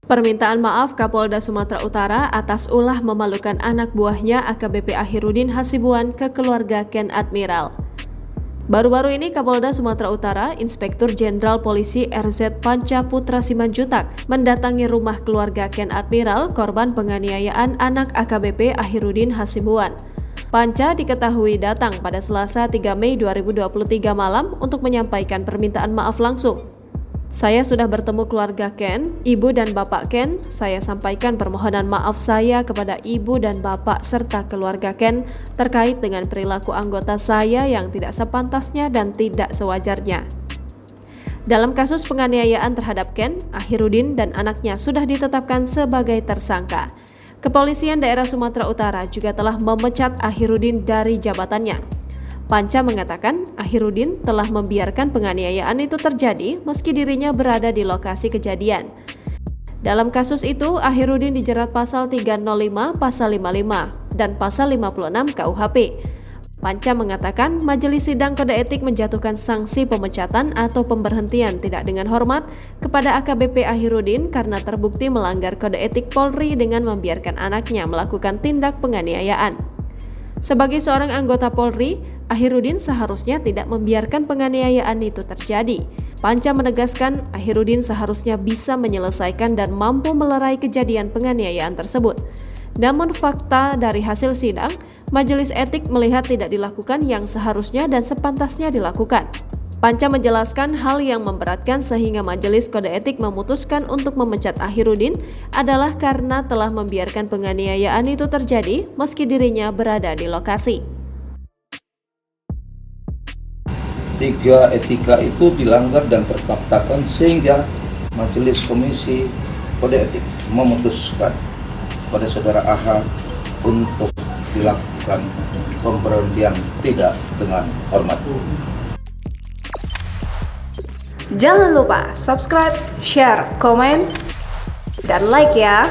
Permintaan maaf Kapolda Sumatera Utara atas ulah memalukan anak buahnya AKBP Ahirudin Hasibuan ke keluarga Ken Admiral. Baru-baru ini Kapolda Sumatera Utara, Inspektur Jenderal Polisi RZ Panca Putra Simanjutak mendatangi rumah keluarga Ken Admiral, korban penganiayaan anak AKBP Ahirudin Hasibuan. Panca diketahui datang pada Selasa 3 Mei 2023 malam untuk menyampaikan permintaan maaf langsung. Saya sudah bertemu keluarga Ken, ibu dan bapak Ken. Saya sampaikan permohonan maaf saya kepada ibu dan bapak serta keluarga Ken terkait dengan perilaku anggota saya yang tidak sepantasnya dan tidak sewajarnya. Dalam kasus penganiayaan terhadap Ken, Ahirudin dan anaknya sudah ditetapkan sebagai tersangka. Kepolisian daerah Sumatera Utara juga telah memecat Ahirudin dari jabatannya. Panca mengatakan Ahirudin telah membiarkan penganiayaan itu terjadi meski dirinya berada di lokasi kejadian. Dalam kasus itu, Ahirudin dijerat pasal 305, pasal 55, dan pasal 56 KUHP. Panca mengatakan Majelis Sidang Kode Etik menjatuhkan sanksi pemecatan atau pemberhentian tidak dengan hormat kepada AKBP Ahirudin karena terbukti melanggar Kode Etik Polri dengan membiarkan anaknya melakukan tindak penganiayaan. Sebagai seorang anggota Polri, Ahirudin seharusnya tidak membiarkan penganiayaan itu terjadi. Panca menegaskan Ahirudin seharusnya bisa menyelesaikan dan mampu melerai kejadian penganiayaan tersebut. Namun fakta dari hasil sidang, Majelis Etik melihat tidak dilakukan yang seharusnya dan sepantasnya dilakukan. Panca menjelaskan hal yang memberatkan sehingga Majelis Kode Etik memutuskan untuk memecat Ahirudin adalah karena telah membiarkan penganiayaan itu terjadi meski dirinya berada di lokasi. 3 etika itu dilanggar dan terpaksakan sehingga Majelis Komisi Kode Etik memutuskan pada saudara AH untuk dilakukan pemberhentian tidak dengan hormat. Jangan lupa subscribe, share, komen, dan like ya!